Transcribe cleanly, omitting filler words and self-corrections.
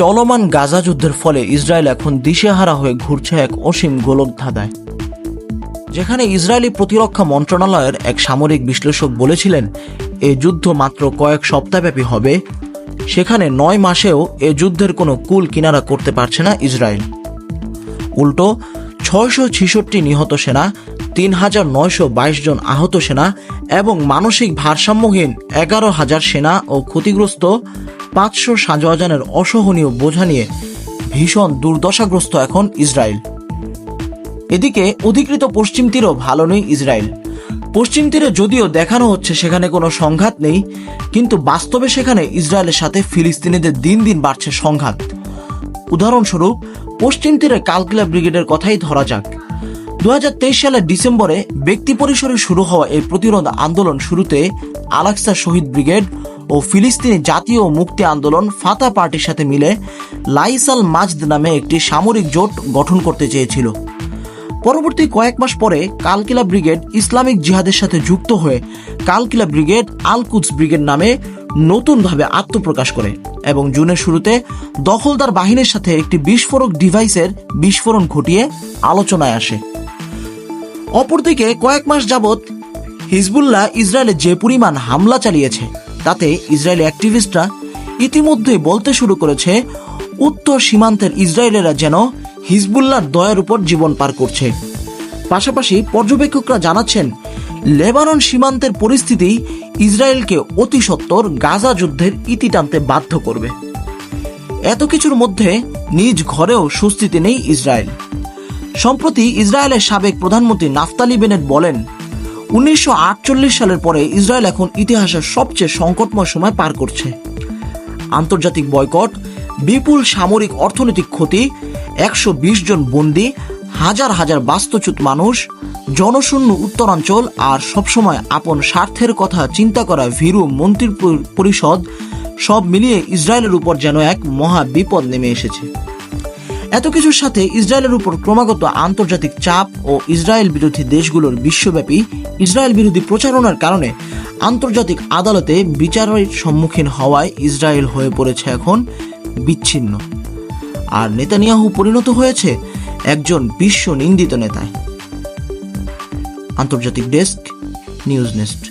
চলমান গাজা যুদ্ধের ফলে ইসরায়েল এখন দিশেহারা হয়ে ঘুরছে এক অসীম গোলকধাঁধায়। যেখানে ইসরায়েলি প্রতিরক্ষা মন্ত্রণালয়ের এক সামরিক বিশ্লেষক বলেছিলেন এ যুদ্ধ মাত্র কয়েক সপ্তাহব্যাপী হবে, সেখানে 9 মাসেও এ যুদ্ধের কোনো কুল কিনারা করতে পারছে না ইসরায়েল। উল্টো 666 নিহত সেনা, 3922 জন আহত সেনা এবং মানসিক ভারসাম্যহীন 11,000 সেনা ও ক্ষতিগ্রস্ত 500 সাঁজোয়াজানের অসহনীয় বোঝা নিয়ে ভীষণ দুর্দশাগ্রস্ত এখন ইসরায়েল। এদিকে অধিকৃত পশ্চিম তীরও ভালো নেই ইসরায়েল। পশ্চিম তীরে যদিও দেখানো হচ্ছে সেখানে কোনো সংঘাত নেই, কিন্তু বাস্তবে সেখানে ইসরায়েলের সাথে ফিলিস্তিনিদের দিন দিন বাড়ছে সংঘাত। উদাহরণস্বরূপ পশ্চিম তীরে কালকিলা ব্রিগেডের কথাই ধরা যাক। 2023 সালের ডিসেম্বরে ব্যক্তি পরিসরে শুরু হওয়া এই প্রতিরোধ আন্দোলন শুরুতে আল-আকসা শহীদ ব্রিগেড ও ফিলিস্তিনি জাতীয় মুক্তি আন্দোলন ফাতা পার্টির সাথে মিলে লাইসাল মাজদ নামে একটি সামরিক জোট গঠন করতে চেয়েছিল। পরবর্তী কয়েক মাস পরে কালকিলা ব্রিগেড ইসলামিক জিহাদের সাথে যুক্ত হয়ে কালকিলা ব্রিগেড আল কুদস ব্রিগেড নামে নতুনভাবে আত্মপ্রকাশ করে এবং জুনের শুরুতে দখলদার বাহিনীর সাথে একটি বিস্ফোরক ডিভাইসের বিস্ফোরণ ঘটিয়ে আলোচনায় আসে। অপরদিকে কয়েক মাস যাবৎ হিজবুল্লাহ ইসরায়েলে যে পরিমাণ হামলা চালিয়েছে তাতে ইসরায়েলি অ্যাক্টিভিস্টরা ইতিমধ্যেই বলতে শুরু করেছে উত্তর সীমান্তের ইসরায়েলেরা যেন হিজবুল্লাহর দয়ার উপর জীবন পার করছে। পাশাপাশি পর্যবেক্ষকরা জানাচ্ছেন লেবানন সীমান্তের পরিস্থিতি ইসরায়েলকে অতি সত্বর গাজা যুদ্ধের ইতি টানতে বাধ্য করবে। এত কিছুর মধ্যে নিজ ঘরেও স্বস্তিতে নেই ইসরায়েল। সম্প্রতি ইসরায়েলের সাবেক প্রধানমন্ত্রী নাফতালি বেনেট বলেন 1948 সালের পরে ইসরায়েল এখন ইতিহাসের সবচেয়ে সংকটময় সময় পার করছে। আন্তর্জাতিক বয়কট, বিপুল সামরিক অর্থনৈতিক ক্ষতি, 120 জন বন্দী, হাজার হাজার বাস্তুচ্যুত মানুষ, জনশূন্য উত্তরাঞ্চল আর সবসময় আপন স্বার্থের কথা চিন্তা করা ভীরু মন্ত্রী পরিষদ, সব মিলিয়ে ইসরায়েলের উপর যেন এক মহা বিপদ নেমে এসেছে। এত কিছুর সাথে ইসরায়েলের উপর ক্রমাগত আন্তর্জাতিক চাপ ও ইসরায়েল বিরোধী দেশগুলোর বিশ্বব্যাপী ইসরায়েল বিরোধী প্রচারণার কারণে আন্তর্জাতিক আদালতে বিচারের সম্মুখীন হওয়ায় ইসরায়েল হয়ে পড়েছে এখন বিচ্ছিন্ন, আর নেতানিয়াহু পরিণত হয়েছে একজন বিশ্ব নিন্দিত নেতায়। আন্তর্জাতিক ডেস্ক, নিউজ নেস্ট।